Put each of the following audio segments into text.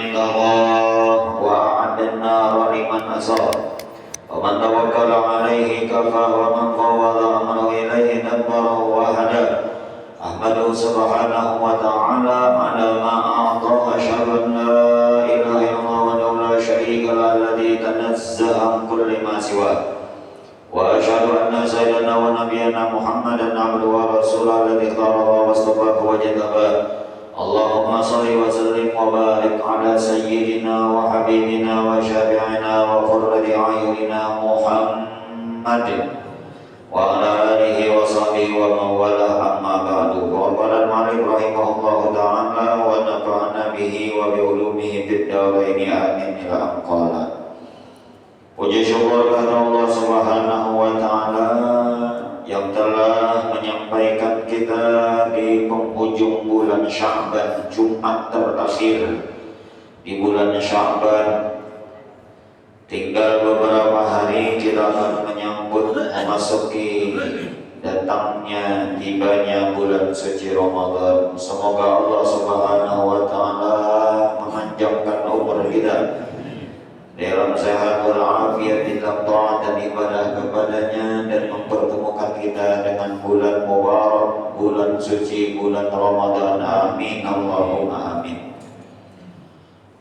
عند الله وأعد النار لمن أساء ومن توكل عليه كفى ومن فوض أمره إليه دبره وهدى أحمده سبحانه وتعالى على ما أعطى أشهد أن لا إله إلا الله وحده لا شريك له الذي تنزه عن كل ما سواه وأشهد أن سيدنا ونبينا محمدا عبده ورسوله الذي اختاره واصطفاه وجتباه اللهم صل وسلم وبارك على سيدنا وحبيبنا وشافعنا وقرة أعيننا محمد وعلى آله وصحبه ومن والاه أما بعد قال المؤلف رحمه الله تعالى ونفعنا به وبعلومه في الدارين آمين إلى أن قال. Puji syukur kepada Allah Subhanahu wa Ta'ala yang telah menyampaikan kita di penghujung bulan Sya'ban, Jumat terakhir di bulan Sya'ban. Tinggal beberapa hari kita akan menyambut memasuki datangnya tibanya bulan suci Ramadan. Semoga Allah Subhanahu wa Ta'ala memanjangkan umur kita dalam sehat walafiat dalam taat dan ibadah kepadanya dan mempertemukan kita dengan bulan mubarak, bulan suci, bulan Ramadan. Amin Allahumma amin.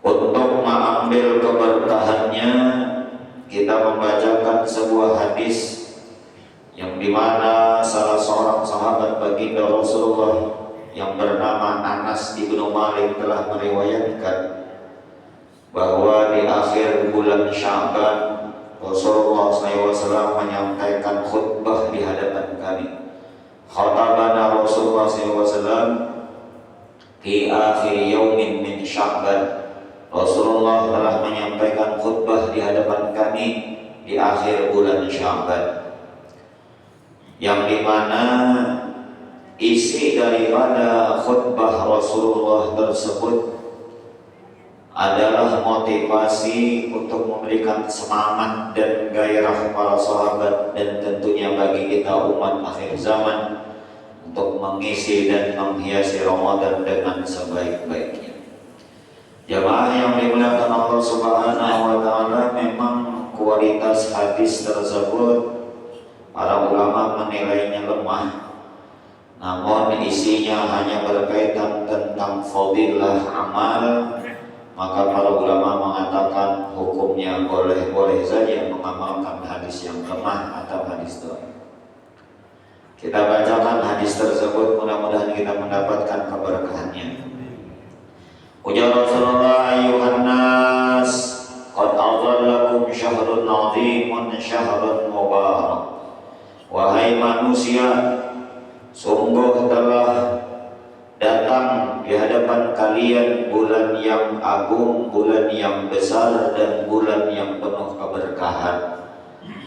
Untuk mengambil keberkahannya, kita membacakan sebuah hadis yang dimana salah seorang sahabat baginda Rasulullah yang bernama Anas ibnu Malik telah meriwayatkan bahwa di akhir bulan Sya'ban Rasulullah SAW menyampaikan khutbah di hadapan kami. Khatabana Rasulullah SAW di akhir yaumin min Sya'ban. Rasulullah telah menyampaikan khutbah di hadapan kami di akhir bulan Sya'ban, yang dimana isi daripada khutbah Rasulullah tersebut adalah motivasi untuk memberikan semangat dan gairah para sahabat dan tentunya bagi kita umat akhir zaman untuk mengisi dan menghiasi Ramadan dengan sebaik-baiknya. Jamaah yang dimuliakan Allah Subhanahu wa Ta'ala, memang kualitas hadis tersebut para ulama menilainya lemah, namun isinya hanya berkaitan tentang fadilah amal. Maka para ulama mengatakan hukumnya boleh-boleh saja mengamalkan hadis yang lemah atau hadis dhaif. Kita bacakan hadis tersebut, mudah-mudahan kita mendapatkan keberkahannya. Ujar Rasulullah, ayyuhan nas, qad adhallakum syahrun 'azimun syahrun mubarak. Wahai manusia, sungguh telah datang di hadapan kalian bulan yang agung, bulan yang besar, dan bulan yang penuh keberkahan.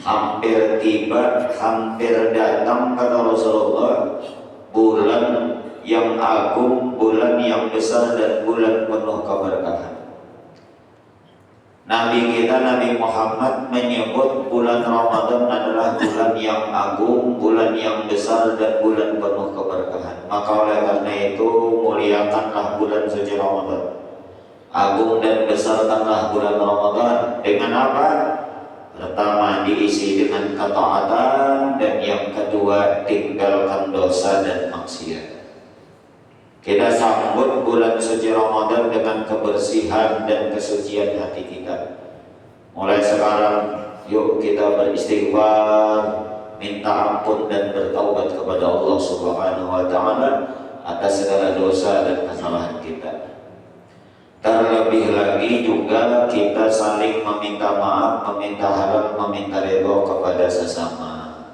Hampir tiba, hampir datang, kata Rasulullah, bulan yang agung, bulan yang besar, dan bulan penuh keberkahan. Nabi kita Nabi Muhammad menyebut bulan Ramadan adalah bulan yang agung, bulan yang besar, dan bulan penuh keberkahan. Maka oleh karena itu muliakanlah bulan suci Ramadan, agung dan besarkanlah bulan Ramadan. Dengan apa? Pertama, diisi dengan ketaatan, dan yang kedua, tinggalkan dosa dan maksiat. Kita sambut bulan suci Ramadan dengan kebersihan dan kesucian hati kita. Mulai sekarang, yuk kita beristighfar, minta ampun dan bertaubat kepada Allah Subhanahu wa Ta'ala atas segala dosa dan kesalahan kita. Terlebih lagi juga kita saling meminta maaf, meminta halal, meminta ridho kepada sesama.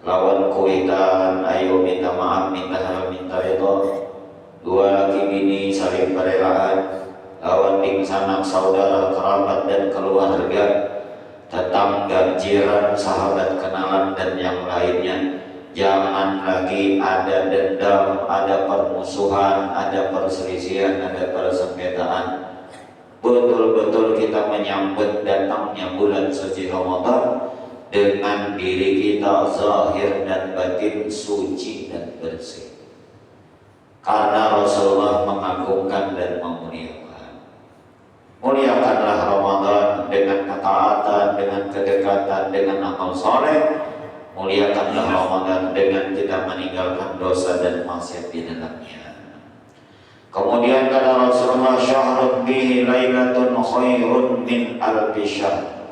Lawan kuitan, ayo minta maaf, minta halal, minta ridho. Dua laki bini saling berelaan, lawan sanak saudara, kerabat dan keluarga, tetangga, jiran, sahabat, kenalan dan yang lainnya. Jangan lagi ada dendam, ada permusuhan, ada perselisihan, ada persengketaan. Betul-betul kita menyambut datangnya bulan suci Ramadan dengan diri kita zahir dan batin suci dan bersih. Karena Rasulullah mengagungkan dan memuliakan. ketaatan, dengan kedekatan, dengan amal soleh. Muliakanlah Ramadan dengan kita meninggalkan dosa dan maksiat di dalamnya. Kemudian kata Rasulullah, syahrun bihi lailatun khairun min alfi syahr.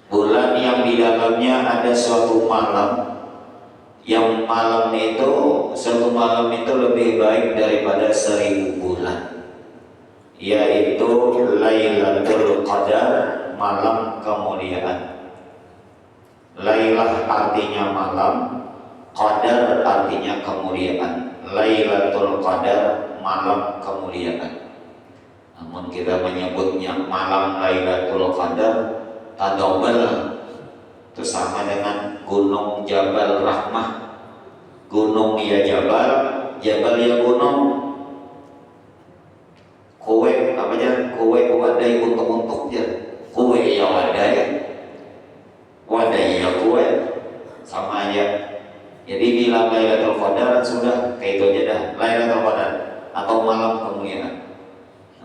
Bulan yang di dalamnya ada suatu malam, yang malam itu, suatu malam itu lebih baik daripada 1000 bulan, yaitu Lailatul Qadar, malam kemuliaan. Lailah artinya malam, Qadar artinya kemuliaan. Lailatul Qadar, malam kemuliaan. Namun kita menyebutnya malam Lailatul Qadar, tadobel, itu sama dengan gunung Jabal Rahmah. Gunung ya Jabal, Jabal ya gunung. Kue apa aja? Kue wadai untuk ya. Kue ya wadai, wadai ya kue, sama aja. Jadi bila Lailatul Qadar sudah kayak itu aja dah, Lailatul Qadar atau malam kemuliaan.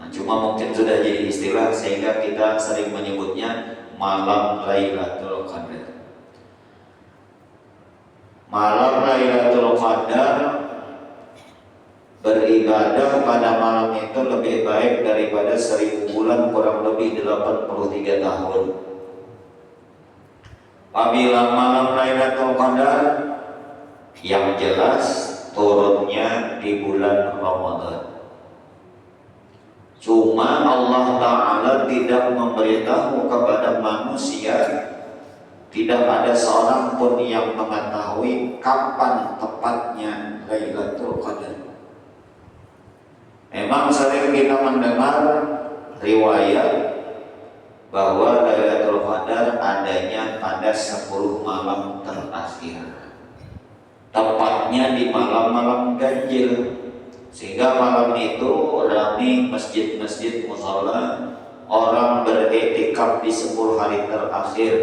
Nah, cuma mungkin sudah jadi istilah sehingga kita sering menyebutnya malam Lailatul Qadar. Malam Lailatul Qadar, beribadah pada malam itu lebih baik daripada 1000 bulan, kurang lebih 83 tahun. Apabila malam Lailatul Qadar, yang jelas turunnya di bulan Ramadan. Cuma Allah Ta'ala tidak memberitahu kepada manusia, tidak ada seorang pun yang mengetahui kapan tepatnya Lailatul Qadar. Memang sering kita mendengar riwayat bahwa Lailatul Qadar adanya pada 10 malam terakhir, tepatnya di malam-malam ganjil, sehingga malam itu ramai masjid-masjid mushola, orang beriktikaf di 10 hari terakhir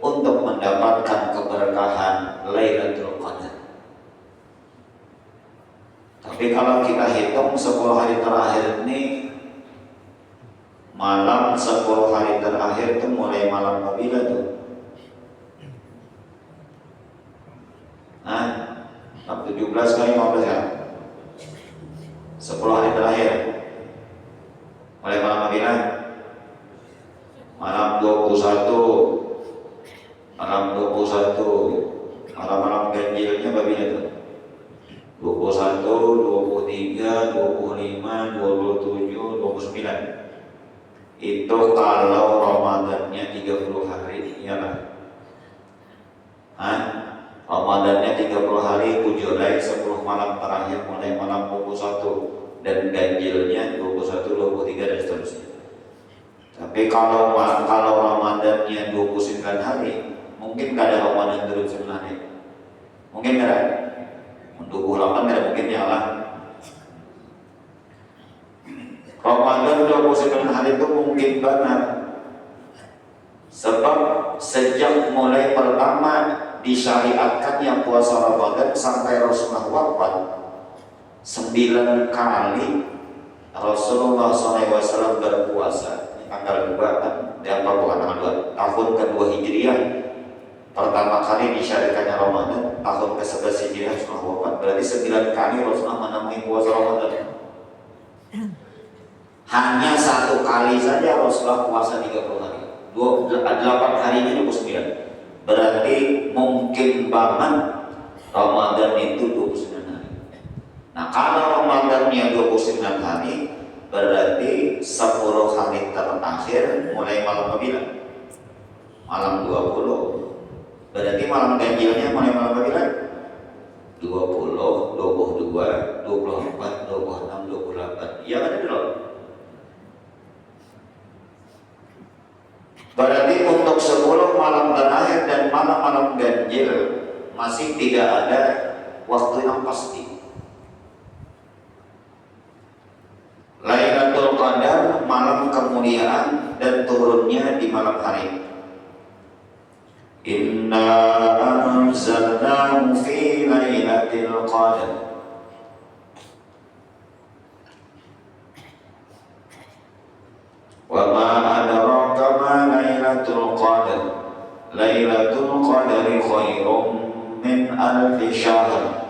untuk mendapatkan keberkahan Lailatul Qadar. Tapi kalau kita hitung 10 hari terakhir ini, malam 10 hari terakhir itu mulai malam kabilah tuh. Nah, 17 kali 15 ya. 10 hari terakhir mulai malam kabilah. Malam 21, malam 21, malam-malam ganjilnya kabilah tuh. 21, 23, 25, 27, 29. Itu kalau Ramadannya 30 hari, iyalah. Ramadannya 30 hari, 7 hari, 10 malam terakhir mulai malam 21, dan ganjilnya 21, 23 dan seterusnya. Tapi kalau Ramadannya 29 hari, mungkin gak ada Ramadan 29 hari. Mungkin gak ada. 28 tidak mungkin nyala. Ramadan 29 hari itu mungkin banget. Sebab sejak mulai pertama disyariatkan yang puasa Ramadan sampai Rasulullah wafat, 9 kali Rasulullah SAW berpuasa. Tanggal 2 kan, bukan tanggal 2, tahun kedua Hijriah. Pertama kali disyariatkannya Ramadan, tahun ke-11 Hijriah Rasulullah wafat. Berarti 9 kali Rasulullah menemui puasa Ramadan. Hanya 1 kali saja Rasulullah puasa 30 hari. 8 harinya 29. Berarti mungkin banget Ramadan itu 29 hari. Nah, kalau Ramadannya 29 hari, berarti 10 hari terakhir mulai malam kabilah. Malam 20. Berarti malam ganjilnya mulai malam kabilah 20, 22, 24, 26, 28. Ya kan itu loh. Berarti untuk 10 malam terakhir dan malam-malam ganjil masih tidak ada waktu yang pasti. Lailatul Qadar, malam kemuliaan dan turunnya di malam hari. Inna anzalnahu fi lailatul qadar. Wa ma adraka ma lailatul Lailatul Qadri khairum min alfi syahr.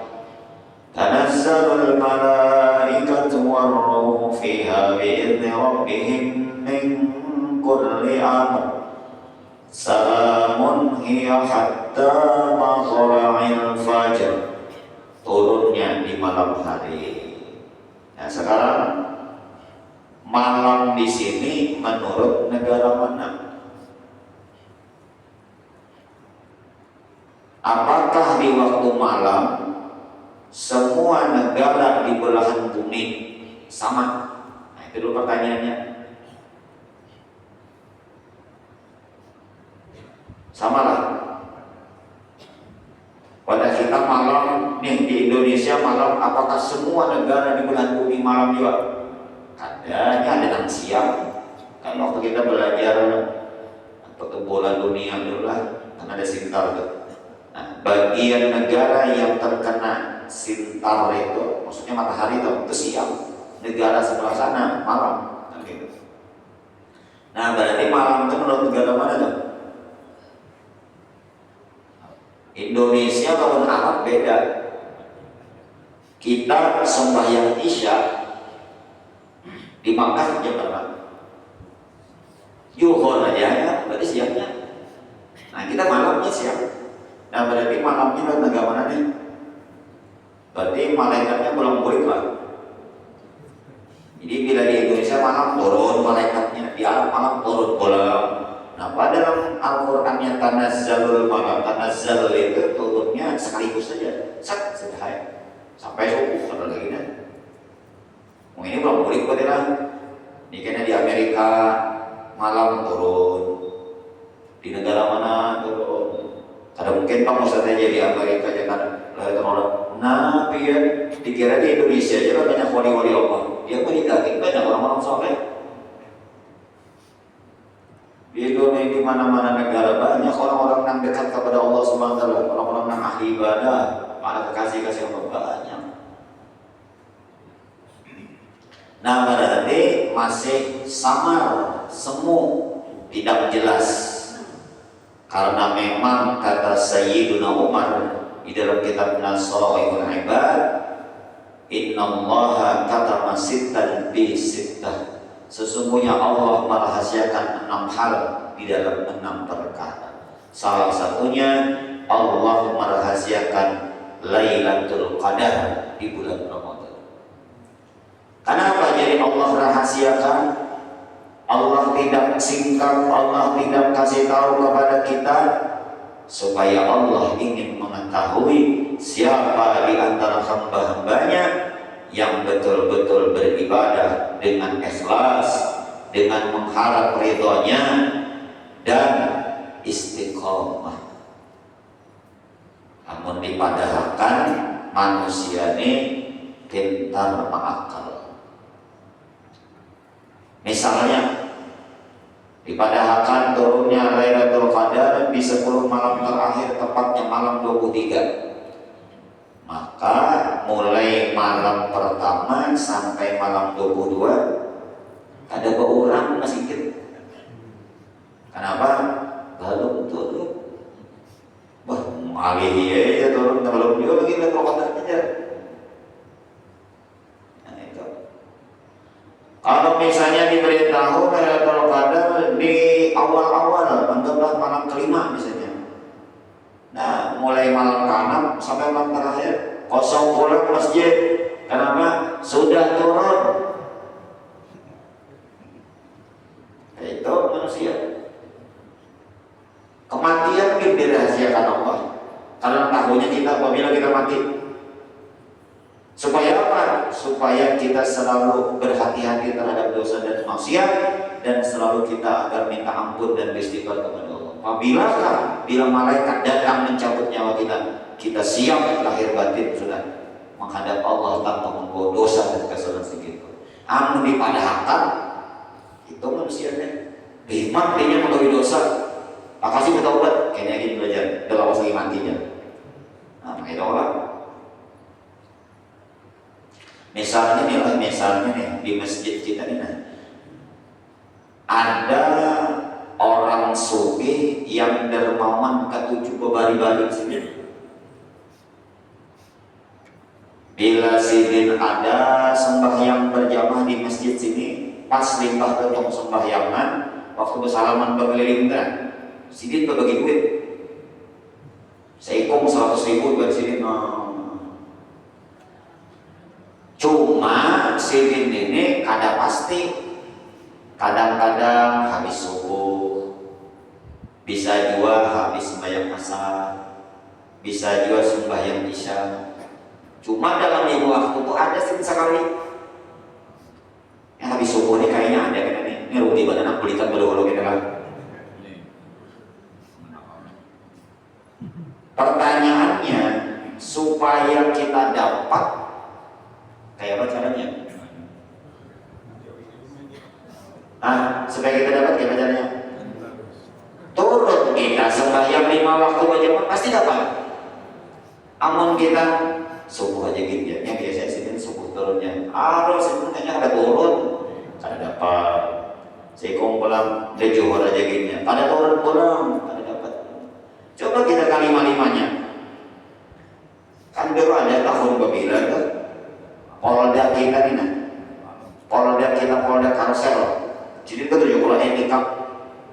Tanazzalul malaikatu war-ruhu fiha bi'izni rabbihim min kulli amr. Salamun hiya hatta matla'il fajr. Turunnya di malam hari. Nah, sekarang malam di sini menurut negara mana? Apakah di waktu malam semua negara di belahan bumi sama? Nah, itu dulu pertanyaannya. Sama lah. Pada kita malam nih di Indonesia malam, apakah semua negara di belahan bumi malam juga? Ada yang siang. Kan waktu kita belajar bola dunia dulu lah, kan ada sintar tuh. Nah, bagian negara yang terkena sintar itu, maksudnya matahari itu siang. Negara sebelah sana malam. Nah, berarti malam itu menurut negara mana tuh? Indonesia lawan Arab beda. Kita sembahyang Isya di Makkah jam berapa? Yuhur aja ya, berarti siangnya. Nah, kita malamnya siang. Nah, berarti malamnya negara mana nih? Berarti malaikatnya belum balik lah. Jadi bila di Indonesia malam turun malaikatnya, di Arab malam turun bola. Nah, pada dalam Al-Qur'annya tanazzalul malaikatu, tanazzal itu turunnya sekaligus saja, sederhana. Sampai subuh atau lagi nih. Ini belum balik kok lah. Ini kayaknya di Amerika malam turun. Di negara mana turun? Ada mungkin Pak Ustaz aja di Amerika jangan lahir orang. Nah, biar dikira di Indonesia aja banyak wali-wali Allah. Dia berikan banyak orang-orang soleh. Di Indonesia di mana-mana negara banyak orang-orang yang dekat kepada Allah Subhanahu wa taala, orang-orang yang ahli ibadah, para kekasih-kasih Allah banyak. Nah, berarti masih samar, semu, tidak jelas. Karena memang kata Sayyiduna Umar di dalam kitab Nasra'ul Ibad, innallaha katama sittan bi sittah. Sesungguhnya Allah merahasiakan 6 hal di dalam 6 perkara. Salah satunya Allah merahasiakan Lailatul Qadar di bulan Ramadan. Kenapa jadi Allah rahasiakan? Allah tidak singkat, Allah tidak kasih tahu kepada kita supaya Allah ingin mengetahui siapa di antara hamba-hambanya yang betul-betul beribadah dengan ikhlas, dengan mengharap ridhonya dan istiqomah. Namun dipadahkan manusia ini pintar mengakal. Misalnya dipadahkan turunnya Lailatul Qadar di 10 malam terakhir, tepatnya malam 23. Maka mulai malam pertama sampai malam 22 ada beurang sedikit. Kenapa? Belum turun. Wah, malih aja turun, belum juga lagi Lailatul Qadar aja. Kalau misalnya diberitahu Lailatul Qadar di awal-awal, anggaplah malam kelima misalnya. Nah, mulai malam ke-6 sampai malam terakhir kosong pula masjid. Kenapa? Sudah turun. Itu manusia. Kematian dirahasiakan Allah. Karena tahunya kita apabila kita mati. Supaya apa? Supaya kita selalu berhati-hati terhadap dosa dan maksiat, dan selalu kita agar minta ampun dan beristighfar kepada Allah. Bila malaikat datang mencabut nyawa kita, kita siap lahir batin sudah menghadap Allah tanpa membawa dosa dan kesalahan sedikit. Amun dipadahkan itu manusianya hikmat dia menggawi dosa. Makasih bertaubat, kayaknya gini belajar, udah lawas lagi matinya. Nah, itu orang. Misalnya nih di masjid kita ini ada orang dermawan ketujuh bebari-bari sini. Bila sidin ada sembahyang berjamaah di masjid sini, pas limpah ketemu sembahyangan, waktu bersalaman berkeliling kan, sidin berbagi duit. Seikom 100.000 buat sidin. Cuma sidin ini kada pasti. Kadang-kadang habis subuh, bisa juga habis sembahyang asar, bisa juga sembahyang isya. Cuma dalam minggu waktu itu ada sih sekali yang habis subuh ini kayaknya ada kan ini rugi banget anak belikan berdua kita kan. Pertanyaannya supaya kita dapat kayak apa caranya? Supaya kita dapat gimana caranya? Turun kita sembahyang 5 waktu berjamaah pasti dapat. Amun kita subuh aja gitu ya, yang biasa sini subuh turunnya. Harus sebenarnya ada turun, ada dapat. Sekom pulang dari Johor aja gitu ya, ada turun pulang, ada dapat. Coba kita kali 5-5-nya. Kan dulu ada tahun babila tuh, Polda kita ini, Polda Karusel. Jadi itu 70 etikap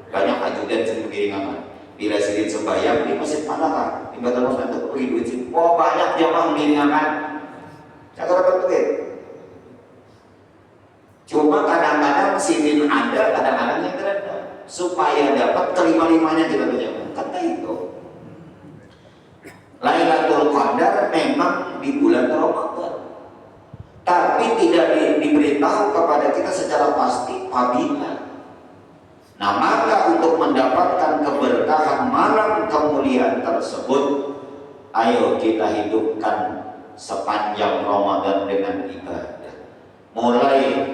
banyak ajudan sini kiringan. Bila sidin sembahyang di masjid mana kan? Di Batal Muslim itu pergi duit sih. Oh banyak jamaah kiringan. Saya dapat duit. Cuma kadang-kadang sidin ada, kadang-kadang yang tidak ada. Supaya dapat kelima-limanya kita berjamaah. Kata itu. Lailatul Qadar memang di bulan Ramadan. Tapi tidak diberitahu kepada kita secara pasti apabila. Nah maka untuk mendapatkan keberkahan malam kemuliaan tersebut, ayo kita hidupkan sepanjang Ramadan dengan ibadah. Mulai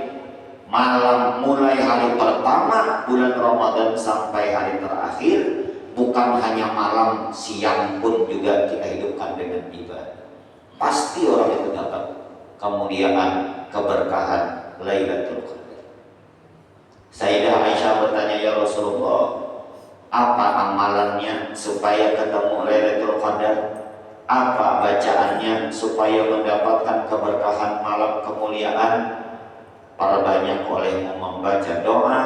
hari pertama bulan Ramadan sampai hari terakhir, bukan hanya malam, siang pun juga kita hidupkan dengan ibadah. Pasti orang itu dapat kemuliaan, keberkahan Lailatul Qadar. Sayyidah Aisyah bertanya, ya Rasulullah, apa amalannya supaya ketemu Lailatul Qadar? Apa bacaannya supaya mendapatkan keberkahan malam kemuliaan? Perbanyak olehmu membaca doa,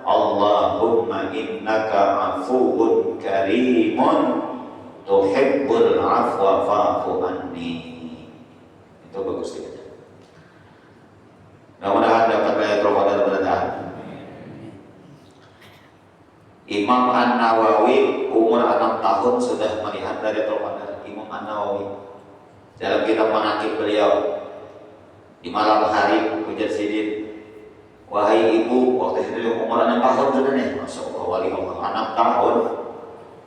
Allahumma innaka afuwun karimun tuhibbul afwa fa'fu anni. Itu bagus kita. Mudah-mudahan dapat Lailatul Qadar bertahan. Imam An-Nawawi umur 6 tahun sudah melihat Lailatul Qadar. Imam An-Nawawi dalam kitab Manaqib beliau, di malam hari ujar sidin, wahai ibu, waktu itu umur 6 tahun sudah nih, masya Allah, wali Allah 6 tahun.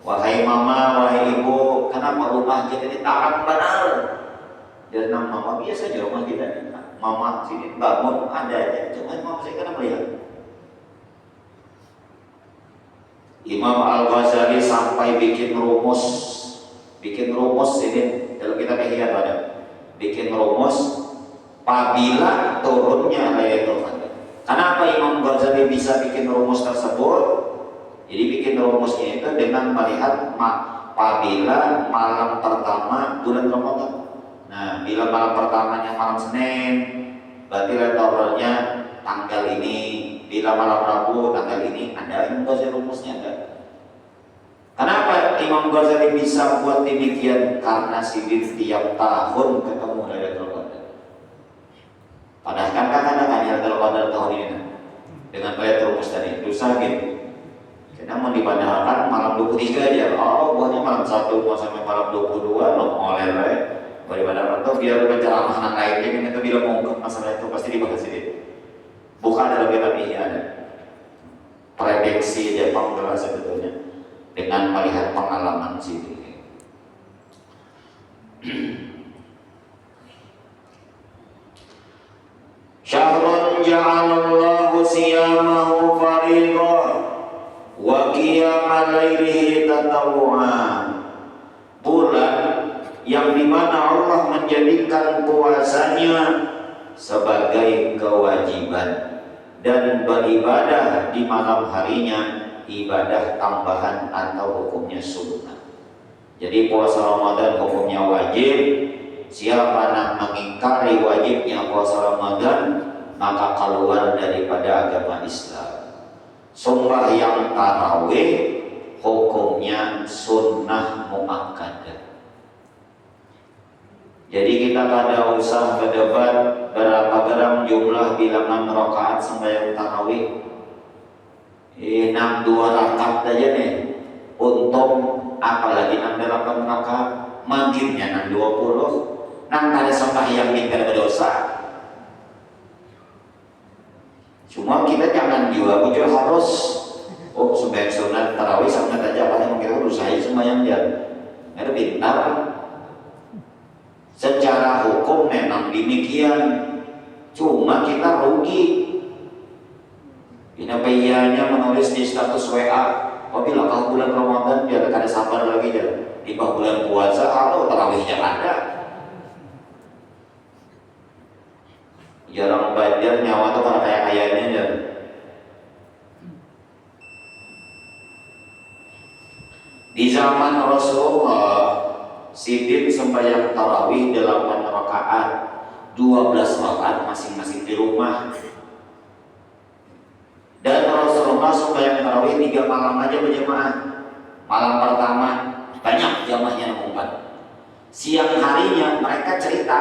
Wahai mama, wahai ibu, kenapa rumah kita ini tarang benar? Dari nama mama biasa aja rumah kita ini. Mama sini bangun ada aja, cuma mama saya kena melihat. Imam Al-Ghazali sampai bikin rumus ini dalam kitab Ihya ada. Bikin rumus apabila turunnya Lailatul Qadar. Kenapa Imam Ghazali bisa bikin rumus tersebut? Jadi bikin rumusnya itu dengan melihat apabila malam pertama bulan Ramadan. Nah, bila malam pertamanya malam Senin, berarti Lailatul tanggal ini. Bila malam Rabu tanggal ini, ada Imam Ghazali rumusnya ada. Kenapa Imam Ghazali bisa buat demikian? Karena sidin tiap tahun ketemu Lailatul Qadar. Padahal kan kadang-kadang Lailatul Qadar tahun ini dengan Lailatul rumus tadi itu sakit. Karena mau dipadahkan malam 23 aja. Oh, buahnya malam 1 sampai malam 22 lo oleh lain. Daripada itu biar berceramah anak lainnya itu bila mengungkap masalah itu pasti dibahas ini. Bukan dalam kitab ini ada prediksi dia penggelar sebetulnya dengan melihat pengalaman situ. Syahrun ja'alallahu siyamahu fariqah wa qiyama lailihi tatawu'an. Bulan yang dimana Allah menjadikan puasanya sebagai kewajiban dan beribadah di malam harinya ibadah tambahan atau hukumnya sunnah. Jadi puasa Ramadan hukumnya wajib. Siapa yang mengingkari wajibnya puasa Ramadan maka keluar daripada agama Islam. Sembahyang tarawih hukumnya sunnah muakkadah. Jadi kita kada usah berdebat berapa gram jumlah bilangan rakaat sembahyang tarawih. 62 rakaat aja nih. Untung apalagi 68 rakaat, maghribnya 20. Nang kada sembahyang kita berdosa. Cuma kita jangan juga muncul harus sembahyang sunat tarawih sama aja paling kita berusaha sembahyang dia. Ada pintar. Secara hukum memang demikian, cuma kita rugi. Kenapa ianya menulis di status WA, apabila kau bulan Ramadan dia kada sabar lagi dia. Di bulan puasa, halo tarawihnya ada. Jarang belajar nyawa tuh karena kayak ayahnya dia. Di zaman Rasulullah, Sidin sembahyang tarawih 8 rakaat, 12 rakaat masing-masing di rumah. Dan Rasulullah sembahyang tarawih 3 malam aja berjamaah. Malam pertama banyak jamaahnya ngumpat. Siang harinya mereka cerita.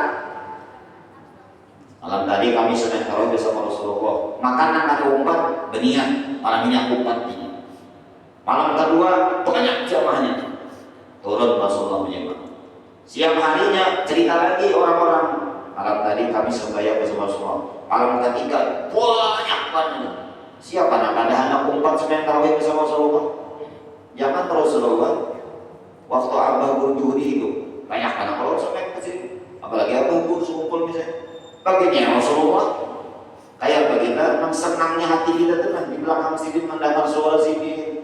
Malam tadi kami sembahyang tarawih bersama Rasulullah. Makanan ada umpat benian, malam ini aku umpat. Malam kedua banyak jamaahnya. Turun Rasulullah menyemak. Siang harinya cerita lagi orang-orang. Malam tadi kami sembahyang bersama Rasulullah. Malam ketiga banyak banget. Siapa nak ada anak umpat sembahyang tarawih bersama Rasulullah? Jangan Rasulullah. Waktu Abah Guru Juhudi hidup banyak anak kalau sembahyang ke sini. Apalagi Abah Guru sekumpul misalnya. Baginya Rasulullah. Kayak bagaimana senangnya hati kita tenang di belakang sini mendengar suara sini.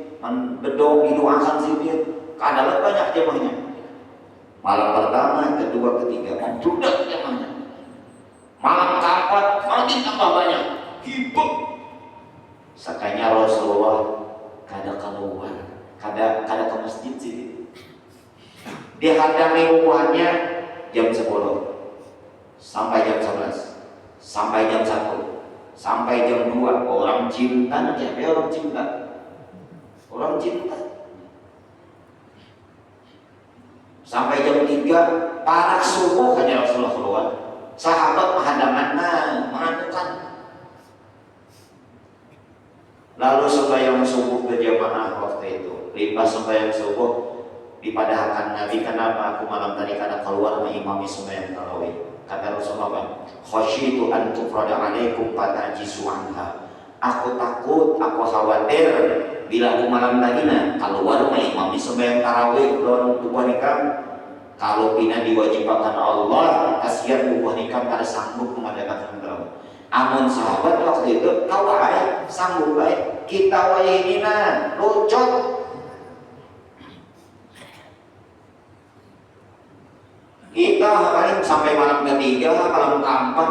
Bedong didoakan sini. Kadang banyak jamaahnya. Malam pertama, kedua, ketiga membludak jamaahnya. Malam keempat makin tambah banyak. Hibuk. Sakanya Rasulullah kada keluar, kada ke masjid sini. Dihadami umuhannya jam 10 sampai jam 11, sampai jam 1, sampai jam 2. Orang cinta aja, orang cinta. Orang cinta. Sampai jam 3 parak subuh hanya Rasulullah keluar. Sahabat menghadapkan mengadukan. Lalu sembahyang subuh berjamaah waktu itu. Lipas sembahyang subuh dipadahkan Nabi, kenapa aku malam tadi kada keluar mengimami sembahyang tarawih? Kata Rasulullah, khasyitu an tufrada alaikum fatajisu anha. Aku takut, aku khawatir bila aku malam tadi keluar mengimami sembahyang tarawih lawan tubuh nikam. Kalau pina diwajibkan Allah, kasihan tubuh nikam kada sanggup mengadakan tarawih. Amun sahabat waktu itu kau baik, sanggup baik. Kita wae ini lucot. Kita paling sampai malam ketiga, malam keempat.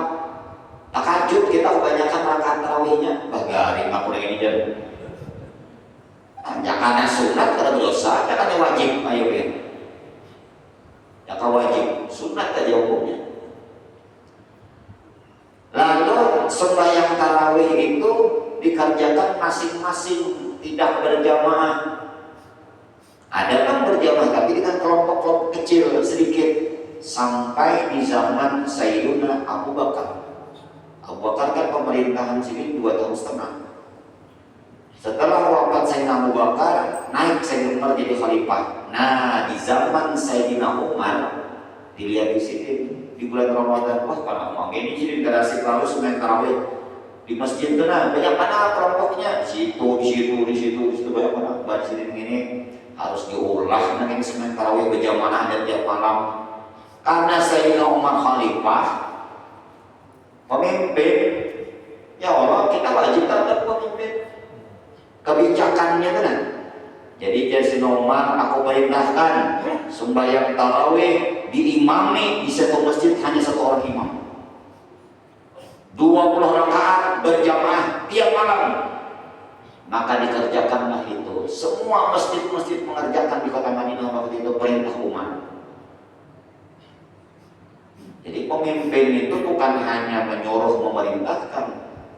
Takajud kita kebanyakan rakaat tarawihnya. Bagari aku lagi ini jadi. Jangan sunat kada berdosa, jangan wajib. Ayo ya. Jangan wajib, sunat aja hukumnya. Lalu sembahyang tarawih itu dikerjakan masing-masing, tidak berjamaah. Ada kan berjamaah tapi dengan kelompok-kelompok kecil sedikit. Sampai di zaman Sayyidina Abu Bakar. Abu Bakar kan pemerintahan sini 2 tahun setengah. Setelah wafat Sayyidina Abu Bakar, naik Sayyidina Umar jadi khalifah. Nah, di zaman Sayyidina Umar, dilihat di sini di bulan Ramadan, wah kalau mau ini sini generasi lalu sembahyang tarawih di masjid itu banyak mana kelompoknya, di situ banyak mana. Buat sini ini harus diulah nanti sembahyang tarawih berjamaah dan tiap malam. Karena Sayyidina Umar khalifah, pemimpin, ya Allah kita wajib terhadap pemimpin. Kebijakannya kan. Jadi Sayyidina Umar aku perintahkan sembahyang tarawih diimami di satu masjid hanya 1 orang imam. 20 rakaat berjamaah. tiap malam. Maka dikerjakanlah itu. Semua masjid-masjid mengerjakan di kota Madinah waktu itu perintah Umar. Jadi pemimpin itu bukan hanya menyuruh memerintahkan,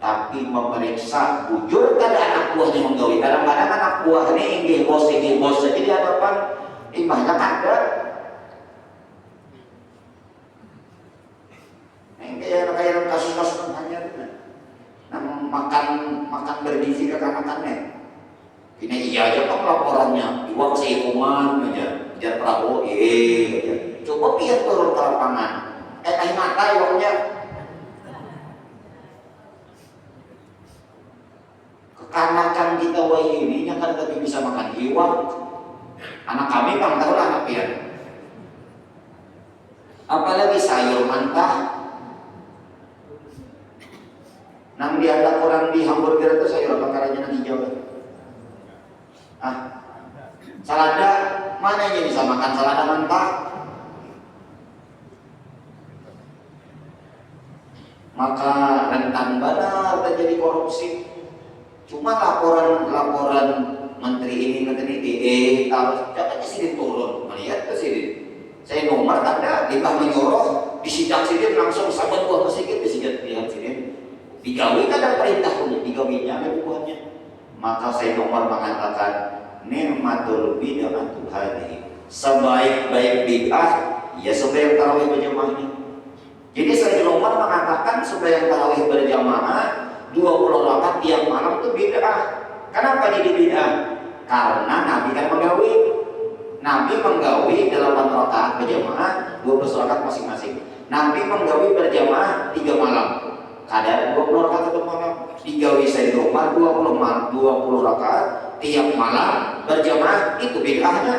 tapi memeriksa bujur kada anak buahnya menggawi. Kadang-kadang anak buah ini inggih bos jadi di hadapan imahnya kada. Kayak kasus-kasus hanya makan bergizi kekanakannya. Ini iya aja kok laporannya, uang seikuman aja, biar Prabowo aja. Coba biar turun ke lapangan, kayak mata uangnya. Kekanakan kita wahai ini yang kan tapi bisa makan iwak. Anak kami bang tahu lah anak pian. Apalagi sayur mentah. Nang dianggap orang di hamburger itu sayur bakarnya nang hijau. Salada mana yang bisa makan salada mentah? Maka rentan benar terjadi korupsi. Cuma laporan menteri ini harus jangan sidin turun. Melihat ke sidin. Saya nomor tanda limbah menyuruh disidak sidin langsung sahabat buah kesikit disidak lihat sidin. Digawi ada perintah punya digawinya ada buahnya. Maka saya nomor mengatakan nikmatul bid'atu hadhihi. Sebaik-baik bid'ah ya sembahyang tarawih berjamaah ini. Jadi saya nomor mengatakan sembahyang tarawih berjamaah 20 rakaat tiap malam itu bid'ah. Kenapa jadi bid'ah? Karena Nabi kan menggawi. Nabi menggawi 8 rakaat berjamaah 12 rakaat masing-masing. Nabi menggawi berjamaah 3 malam. Kadang 20 rakaat satu malam. Digawi saya Umar 20 rakaat tiap malam berjamaah, itu bid'ahnya.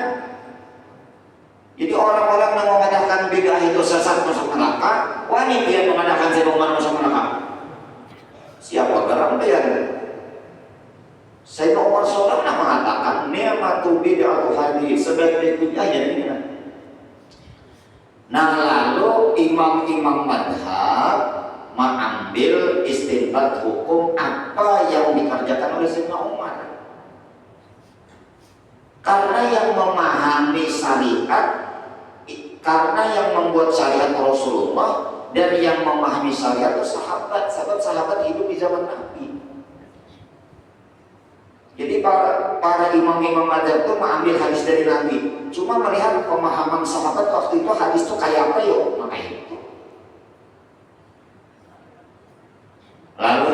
Jadi orang-orang yang mengadakan bid'ah itu sesat masuk neraka, wah ini dia mengadakan saya Umar masuk neraka. Siapa garang dia? Saya Umar seorang mengatakan ni'matu bid'atu hadhihi, sebaik-baik bid'ah ya ini. Nah lalu imam-imam madhab mengambil istinbat hukum apa yang dikerjakan oleh Sayyidina Umar. Karena yang memahami syariat, karena yang membuat syariat Rasulullah dan yang memahami syariat itu sahabat hidup di zaman Nabi. Jadi para imam-imam madzhab itu mengambil hadis dari Nabi. Cuma melihat pemahaman sahabat waktu itu hadis itu kayak apa yuk, makanya itu. Lalu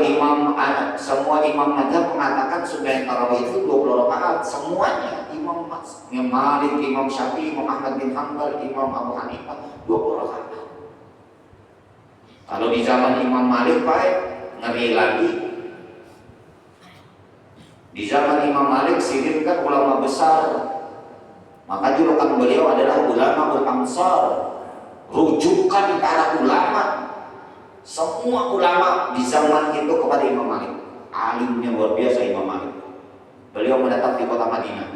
semua imam madzhab mengatakan sembahyang tarawih itu 20 rakaat semuanya. Imam Malik, Imam Syafi'i, Imam Ahmad bin Hanbal, Imam Abu Hanifah 20 rakaat. Kalau di zaman Imam Malik baik ngeri lagi. Di zaman Imam Malik Sirin kan ulama besar. Maka julukan beliau adalah ulama ul-amsar, rujukan para ulama. Semua ulama di zaman itu kepada Imam Malik. Alimnya luar biasa Imam Malik. Beliau menetap di kota Madinah.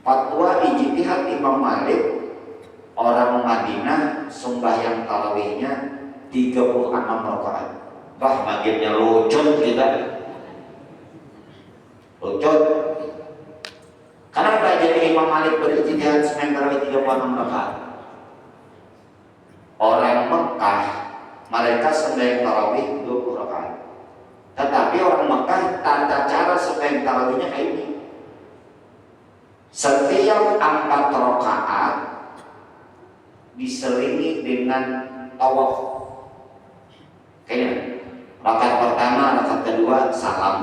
Fatwa ijtihad Imam Malik, orang Madinah sembahyang tarawihnya 36 rakaat. Bah, makinnya lucut kita. Lucut. Kenapa jadi Imam Malik berijtihad sembahyang tarawih 36 rakaat? Orang Mekah mereka sembahyang tarawih 20 rakaat. Tetapi orang Mekah tata cara sembahyang tarawihnya kayak ini. Setiap 4 rakaat diselingi dengan tawaf. Kayaknya rakaat pertama, rakaat kedua salam,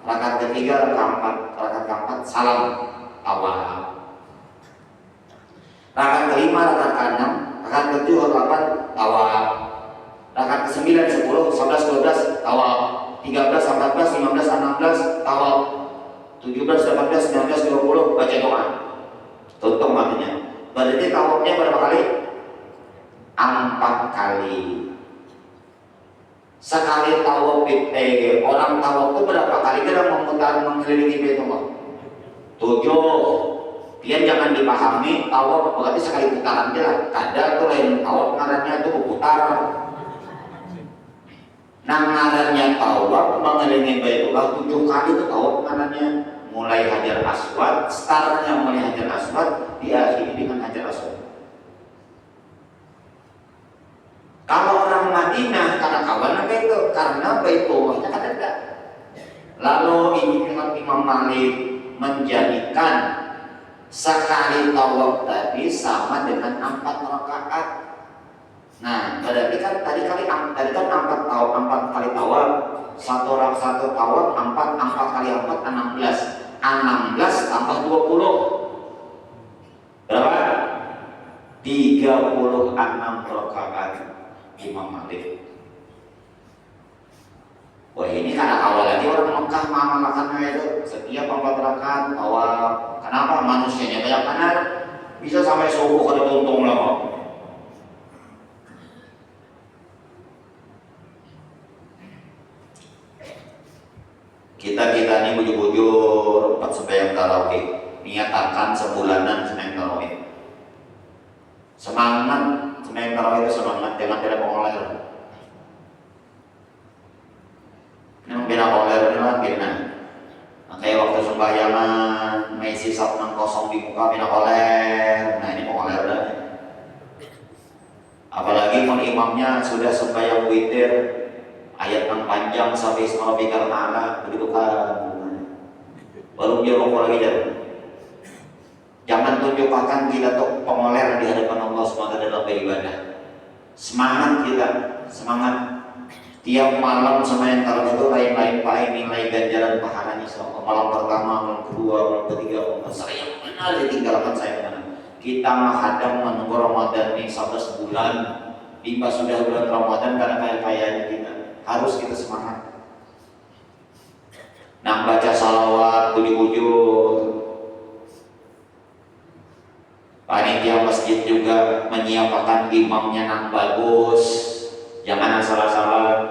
rakaat ketiga, rakaat keempat salam, tawaf. Rakaat kelima, rakaat keenam, rakaat ketujuh, rakaat tawaf. Rakaat ke-9, 10, 11, 12 tawaf. 13, 14, 15, 16 tawaf. 17, 18, 19, 20 baca doa. Tutup matanya. Berarti tawafnya berapa kali? 4 kali. Sekali tawaf orang tawaf itu berapa kali kita memutar mengelilingi Baitullah? 7. Dia jangan dipahami tawaf berarti sekali putaran aja lah. Kadang tuh lain tawaf ngarannya itu putar. Nah ngarannya tawaf mengelilingi Baitullah 7 kali itu tawaf ngarannya. Mulai Hajar Aswad, startnya mulai Hajar Aswad, diakhiri dengan Hajar Aswad. Kalau orang Madinah karena kawan itu karena Baitullahnya kan ada. Lalu Imam Malik menjadikan sekali tawaf tadi sama dengan 4 rakaat. Nah, berarti kan tadi kan 4 kali tawaf, satu tawaf 4 kali 4 16 tambah 20 berapa? 36 rakaat Imam Malik. Wah ini karena awal lagi orang Mekah mengamalkannya itu setiap 4 rakaat tawaf. Kenapa? Manusianya banyak karena bisa sampai subuh kada tuntung lah. Kita ini bujur-bujur 4 sembahyang tarawih, niatakan sebulanan sembahyang tarawih. Semangat sembahyang tarawih itu semangat, jangan tidak mengoler. Yang bina oler ini lah bina. Kayak waktu sembahyangan Messi sabnang kosong di muka bina oler. Nah ini mau oler dah. Apalagi kalau imamnya sudah sembahyang witir, ayat yang panjang sampai isma rabbikal a'la begitu kan. Baru dia rokok lagi dah. Jangan tunjukkan kita tuh pengoler di hadapan Allah SWT dalam beribadah. Semangat kita, semangat. Tiap malam sembahyang tarawih itu lain-lain pakai nilai ganjaran pahalanya. Malam pertama, malam kedua, malam ketiga, saya benar ditinggalkan saya benar. Kita menghadang menunggu Ramadan ini sampai sebulan. Tiba sudah bulan Ramadan karena kayaknya kita harus kita semangat. Nah baca salawat bujur-bujur. Panitia masjid juga menyiapkan imamnya yang bagus. Jangan salah-salah.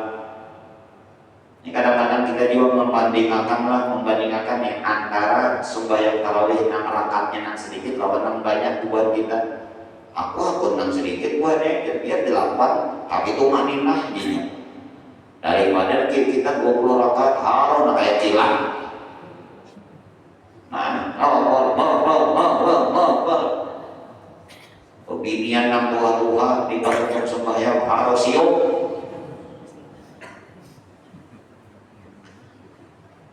Ini kadang-kadang kita juga membandingkan yang antara sembahyang tarawih yang rakaatnya yang sedikit lawan yang banyak buat kita. Aku nang sedikit buat biar 8 tapi itu maninah gitu. Daripada kita 20 rakaat harus kayak cilang. Nah, Binian nang tua-tua di bawah sembahyang harus siap.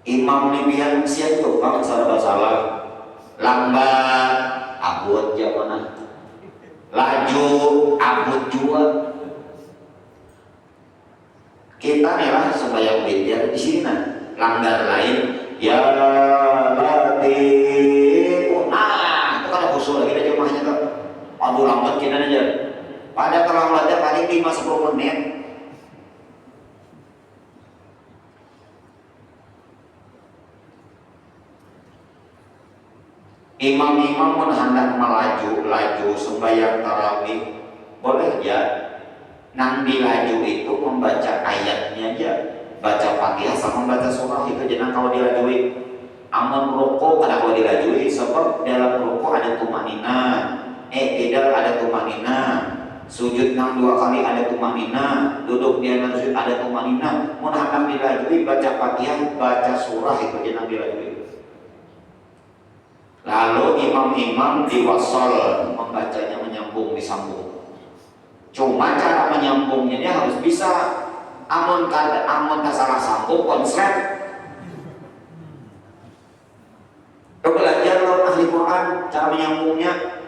Imam nibian siap tuh kalau salah lambat abut mana laju abut juga. Kita nih lah sembahyang witir di sini nah langgar lain ya latif. Nah itu kan khusus lagi aja rumahnya tuh. Aduh lambat kita aja. Pada terlambatnya paling 5-10 menit. Imam-imam pun hendak melaju sembahyang tarawih boleh ya. Nang dilaju itu membaca ayatnya aja, baca Fatihah sama membaca surah itu jangan kalau dilajui. Amun rukuk kada kalau dilajui sebab dalam rukuk ada tumanina. Tidak ada tumanina. Sujud nang 2 kali ada tumanina. Duduk di atas sujud ada tumanina. Mun hendak dilajui baca Fatihah, baca surah itu jangan dilajui. Lalu imam-imam diwasol membacanya menyambung disambung. Cuma cara menyambungnya dia harus bisa. Amun salah sambung konslet. Belajar lo ahli Quran cara menyambungnya.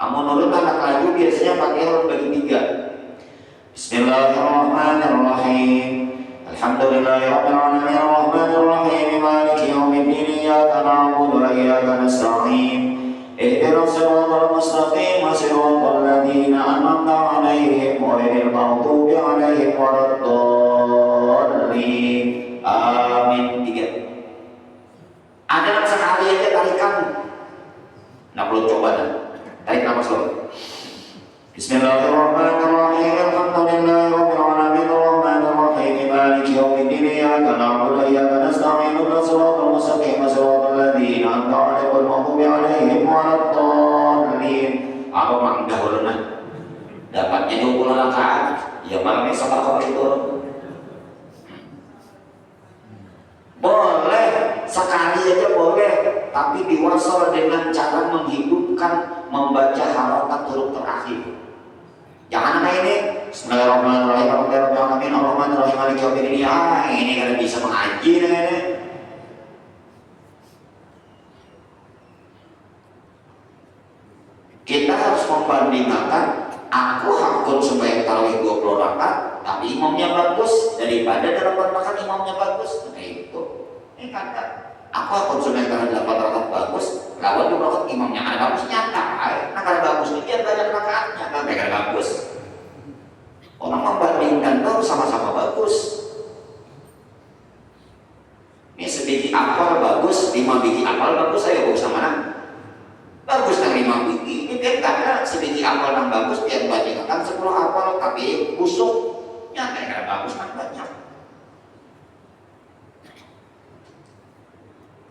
Amun nurut anak laju biasanya Fatihah bagi 3. Bismillahirrahmanirrahim. Alhamdulillahirabbil alamin arrahmanir rahim maliki yaumiddin iyyaka na'budu wa iyyaka nasta'in ihdinas siratal mustaqim siratal ladzina an'amta 'alaihim ghairil maghdubi 'alaihim waladdallin. Amin. 3. Ada yang sekali aja tarikan. Nah belum coba dah. Tarik nafas dulu. Bismillahirrahmanirrahim. Alhamdulillahirabbil alamin arrahmanir rahim maliki yaumiddin iyyaka na'budu wa iyyaka nasta'in ihdinas siratal mustaqim siratal ladzina an'amta 'alaihim ghairil maghdubi 'alaihim waladdallin. Apa mangga ulun dapatnya 20 rakaat. Ya malam ini sedekah itu. Boleh, sekali aja boleh, tapi diwasal dengan cara menghidupkan membaca harokat huruf terakhir. Jangan kayak ini Bismillahirrahmanirrahim, Alhamdulillahirrahmanirrahim, Alhamdulillahirrahim, Maliki yaumiddin. Ini kan bisa mengaji ini. Kita harus membandingkan, aku hakun sembahyang tarawih 20 rakaat, tapi imamnya bagus, daripada dalam rakaat imamnya bagus. Nah itu, ini kata aku hakun sembahyang tarawih 8 rakaat bagus, lawan 2 rakaat imamnya ada bagus nyata. Nah kalau bagus itu dia banyak rakaatnya, kan mereka bagus. Orang membandingkan tuh sama-sama bagus. Ini sebiji apel bagus, 5 biji apel bagus, saya bagus sama mana? Bagus nang 5 biji. Ini biar karena sebiji apel nang bagus, biar bandingkan 10 apel tapi busuk. Ya kayak bagus kan banyak.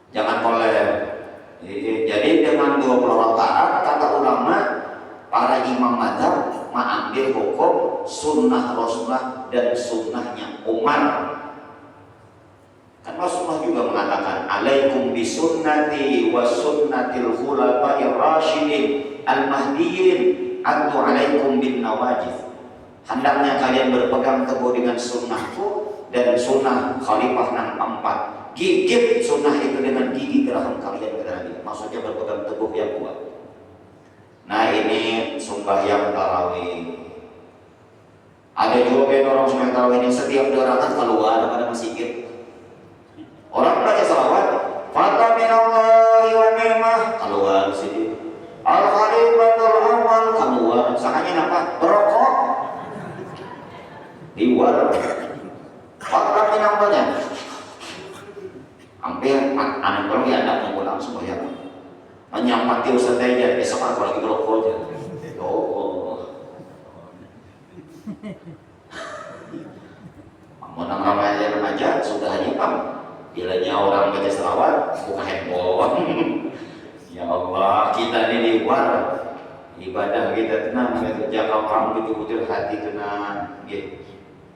Jangan koler. Jadi dengan 20 rakaat kata ulama, para imam madzhab mengambil hukum sunnah Rasulullah dan sunnahnya Umar. Kan Rasulullah juga mengatakan, alaikum bisunnati wa sunnatil khulafa'ir rasyidin al-mahdiyyin addu alaikum bin nawajid. Hendaknya kalian berpegang teguh dengan sunnahku dan sunnah khalifah yang keempat. Gigit sunnah itu dengan gigi geraham kalian ke dalam. Maksudnya berpegang teguh yang kuat. Nah ini sembahyang tarawih. Ada juga orang sembahyang tarawih ini setiap 2 rakaat keluar pada masjid. Orang baca salawat, Fata minallahi wa ni'mah, keluar sini. Al-Khalifatul Awwal, keluar. Sakanya apa? Berokok. Di luar. Fata minallahnya. Hampir anak orang dia ada yang pulang sembahyang. Menyampati ustadznya, besok aku lagi berokok aja. Menang remaja sudah nyimpang. Bilanya orang baca selawat, buka handphone. Ya Allah, kita ini di luar ibadah kita tenang, kita jaga kamu betul-betul hati tenang. Gitu.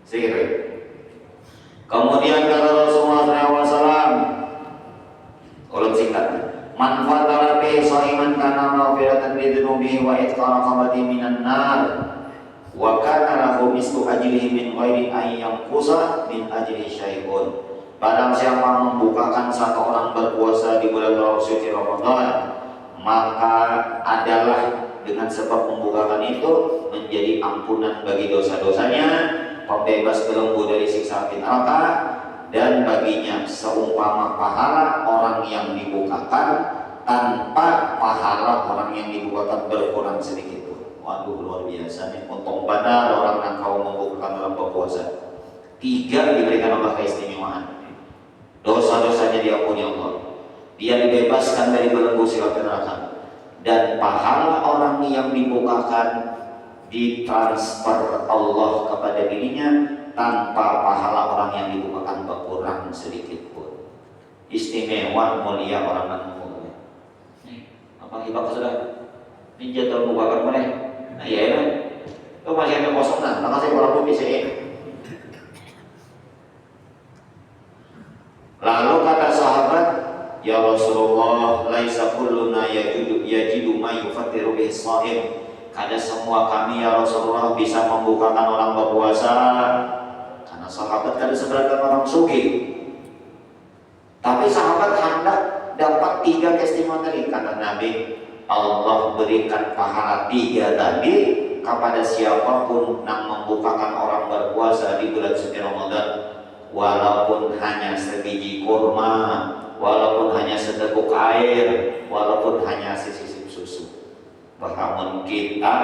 Sehingga. Kemudian kata Rasulullah SAW, ulun singkat. Man fatala bi shaiman kana maghfiratan li dhunubihi wa itqara qabati minan nar wa kana lahu mislu ajrihi min ghairi an yanqusa min ajri syai'un. Barang siapa membukakan satu orang berpuasa di bulan suci Ramadan, maka adalah dengan sebab membukakan itu menjadi ampunan bagi dosa-dosanya, pembebas belenggu dari siksa api neraka, dan baginya seumpama pahala orang yang dibukakan tanpa pahala orang yang dibukakan berkurang sedikit pun. Waduh, luar biasa nih, untung benar orang yang kau membukakan dalam berpuasa. 3 diberikan Allah keistimewaan. Dosa-dosanya diampuni Allah, dia dibebaskan dari belenggu siksa neraka, dan pahala orang yang dibukakan ditransfer Allah kepada dirinya tanpa pahala orang yang dibukakan berkurang sedikit pun. Istimewa mulia orang yang membukakan. Apa hibah sudah? Ini jatuh membukakan mana? Nah ya, itu masih ada kosong nah. Maka saya orang bisa ini. Lalu kata sahabat, ya Rasulullah, laisa kulluna yajidu ma yufattiru bihi shaim. Kada semua kami ya Rasulullah bisa membukakan orang berpuasa. Karena sahabat kada seberapa orang sugih. Tapi sahabat hendak dapat 3 testimoni kata Nabi. Allah berikan pahala 3 tadi kepada siapapun yang membukakan orang berpuasa di bulan suci Ramadan. Walaupun hanya sebiji kurma, walaupun hanya seteguk air, walaupun hanya sisip susu. Bahkan kita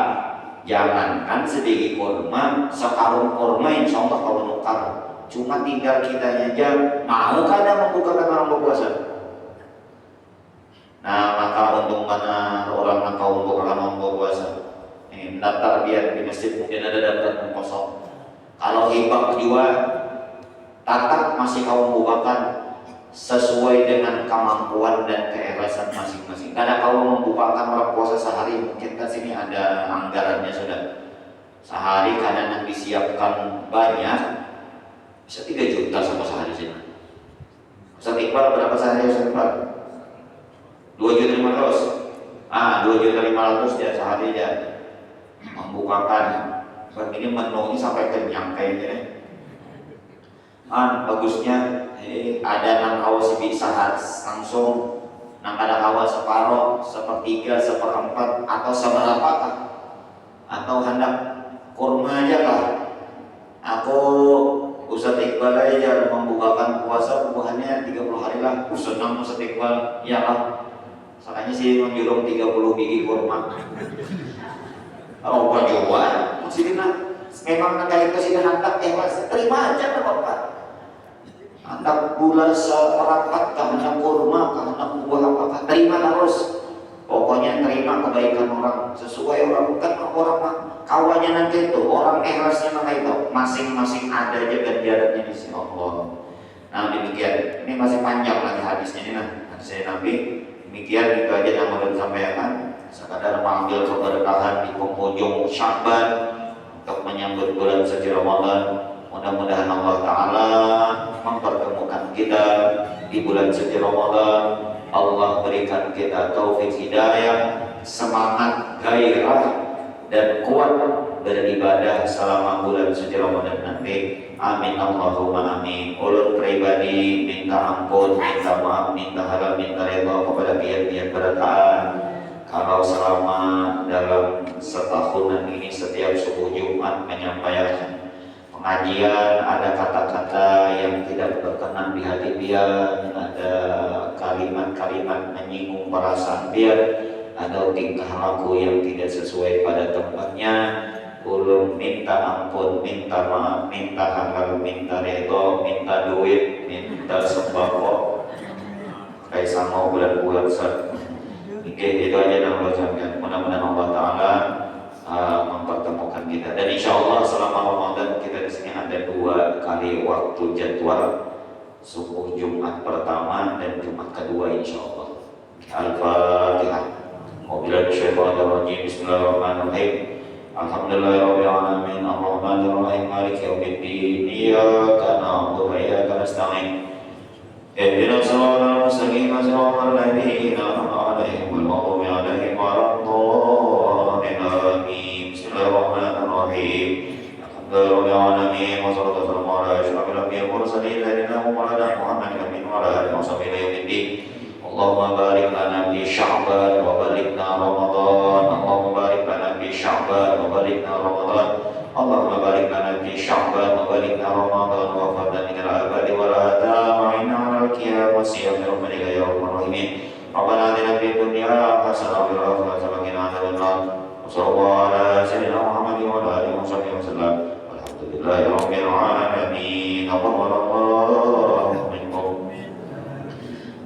jangankan sedikit kurma, sekarung kurma insya Allah kalau nukar. Cuma tinggal kita aja mau kada membukakan orang berpuasa. Nah maka untuk mana orang yang kau membukakan orang berpuasa, ini daftar biar di masjid mungkin ada daftar yang kosong. Kalau hibah jiwa tatap masih kau membukakan sesuai dengan kemampuan dan keikhlasan masing-masing. Karena kau membukakan orang puasa sehari, mungkin kan sini ada anggarannya sudah. Sehari karena yang disiapkan banyak, bisa 3 juta sama sehari sih. Ustaz Iqbal berapa sehari Ustaz Iqbal? 2.500.000. 2.500.000 ya sehari ya. Membukakan begini menunya sampai kenyang kayaknya. Bagusnya ada nang kawas bisa langsung nang ada kawas separuh, sepertiga, seperempat atau seberapa kah? Atau hendak kurma aja kah? Aku Ustaz Iqbal aja membukakan puasa buahnya 30 hari lah. Senang Ustaz Iqbal, ya lah. Soalnya sih menjurung 30 biji kurma. Oh, coba maksudnya memang kali kesini hendak mas terima aja kan Bapak. Hendak gula seperempat, hendak kurma, hendak buah apa, terima terus. Pokoknya terima kebaikan orang sesuai orang kan orang kawannya nanti itu orang ikhlasnya maka itu masing-masing ada aja ganjarannya di sisi Allah. Nah demikian, ini masih panjang lagi hadisnya ini hadisnya Nabi. Demikian itu aja yang mau disampaikan. Sekadar panggil keberkahan di penghujung Sya'ban untuk menyambut bulan suci Ramadan. Mudah-mudahan Allah Ta'ala mempertemukan kita di bulan suci Ramadan. Allah berikan kita taufik hidayah, semangat, gairah dan kuat beribadah selama bulan suci Ramadan nanti. Amin Allahumma amin. Ulun pribadi minta ampun, minta maaf, minta halal, minta redha kepada pihak-pihak berkaan. Kalau selama dalam setahunan ini setiap subuh Jumat menyampaikan pengajian ada kata-kata yang tidak berkenan di hati pian, ada kalimat-kalimat menyinggung perasaan pian, ada tingkah laku yang tidak sesuai pada tempatnya, ulun minta ampun, minta maaf, minta halal, minta redha, minta duit, minta sembako kayak sama bulan-bulan itu aja yang Allah sampaikan. Mudah-mudahan Allah Ta'ala mempertemukan kita. Dan insya Allah selama Ramadan kita di sini ada 2 kali waktu jadwal, subuh Jumat pertama dan Jumat kedua insya Allah. Al-Fatihah. Bismillahirrahmanirrahim. Alhamdulillahirabbil alamin. Arrahmanirrahim. Maliki yaumiddin. Iyyaka na'budu wa iyyaka nasta'in. Ihdinas siratal mustaqim, siratal ladzina an'amta 'alaihim ghairil maghdubi 'alaihim waladdallin. Bismillahirrahmanirrahim. Alhamdulillahirabbil alamin wassalatu wassalamu ala asyrafil anbiya'i wal mursalin sayyidina Muhammadin wa ala alihi washabihi yaumiddin. Allahumma barik lana fi Sya'ban wa balighna Ramadan. Allahumma barik lana fi Sya'ban wa balighna Ramadan. Allahumma barik lana fi Sya'ban wa balighna Ramadan wa fadlan ila al-abadi wa la ta'ina 'ala al-qiyamah siyam rahmatika ya arhamar rahimin. Rabbana atina fid dunya hasanah wa fil akhirati hasanah wa qina adzabannar. Sallallahu ala sayyidina Muhammadin wa ala alihi wasallam. Alhamdulillahirabbil alamin. Allahu minkum.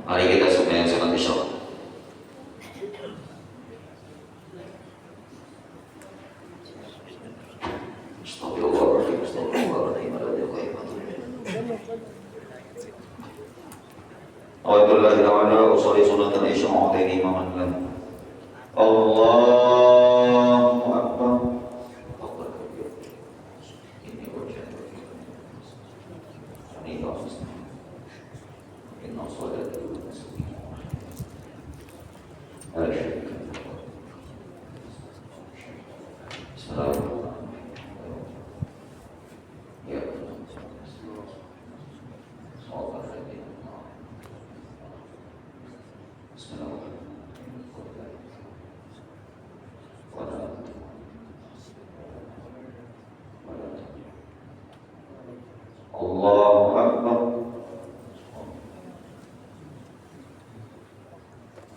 Mari kita sembahyang salat Isya. Alhamdulillah usolli sunatan Isya ma'ataini imaman lam. Allahu Akbar. Ini wajah. Ini dosa. Inna sholata Allahu Akbar.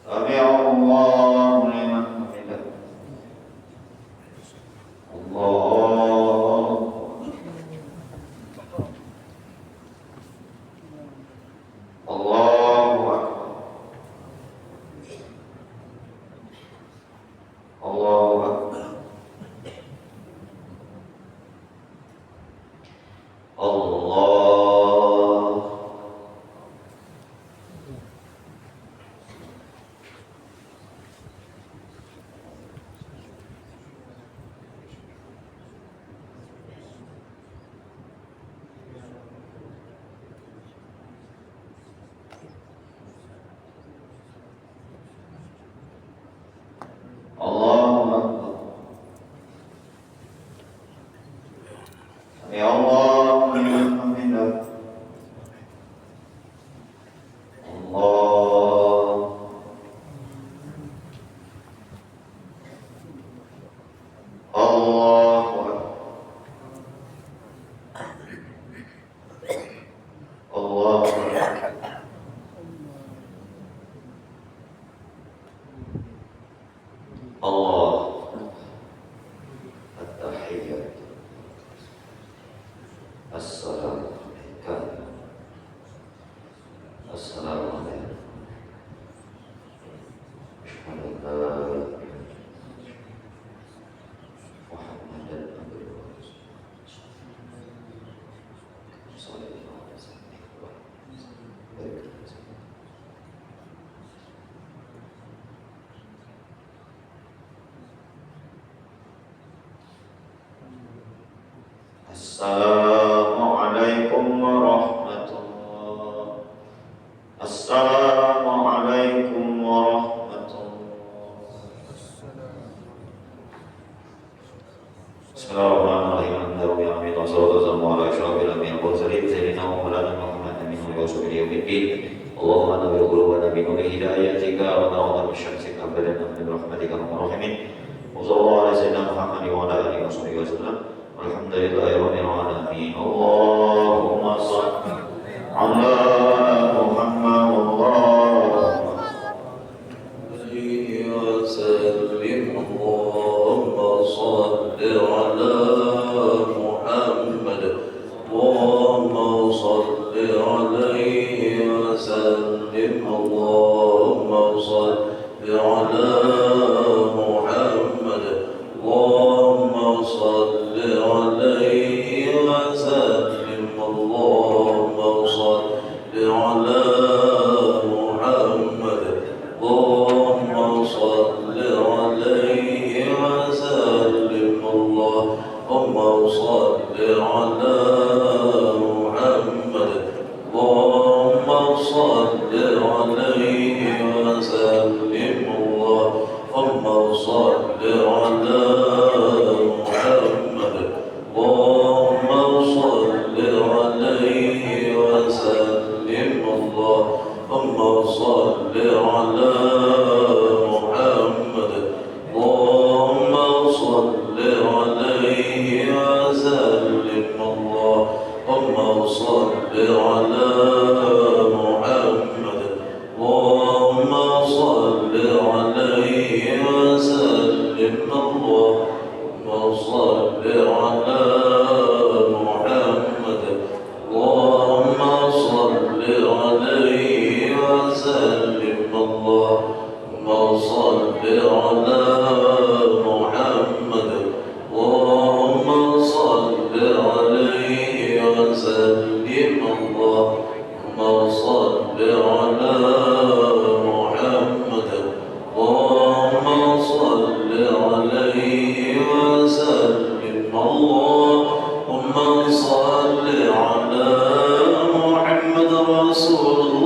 Sami Allahu الله الله التحيات السلام عليكم السلام عليكم أشهد أن لا إله إلا محمدا عبده ورسوله صلى الله عليه وسلم. Assalamualaikum warahmatullahi. Assalamualaikum warahmatullahi. Bismillahirrahmanirrahim. Alhamdulillahi wassalatu wassalamu ala asyrafil anbiya'i wal mursalin sayyidina wa maulana Muhammadin wa rasulih yaumiddin. Allahumma nawwir qulubana bi nuri hidayatika wa nawwir bisyamsika abadana min rahmatika ya arhamar rahimin. Wa sallallahu ala sayyidina Muhammadin wa ala alihi wa sahbihi wasallam. Alhamdulillahirabbil alamin. Allahumma shalli ala Muhammad Allahumma salli wa sallim. Allahumma shalli ala Muhammad Allahumma salli alaihi wa sallim. Allahumma salli ala Muhammad Allahumma salli alaihi wa sallim. Allahumma salli ala Muhammad Allahumma salli alaihi wa sallim. Allahumma salli ala Muhammad Allahumma salli alaihi wa sallim. Allahumma salli ala Muhammad Allahumma salli alaihi wa sallim. Allahumma salli ala Muhammad Allahumma salli alaihi wa sallim. Allahumma salli ala Muhammad Allahumma salli alaihi wa sallim. Allahumma salli ala Muhammad Allahumma salli alaihi wa sallim. Allahumma salli ala Muhammad Allahumma salli alaihi wa sallim. Allahumma salli ala Muhammad Allahumma salli alaihi wa sallim. Allahumma salli ala Muhammad Rasulullah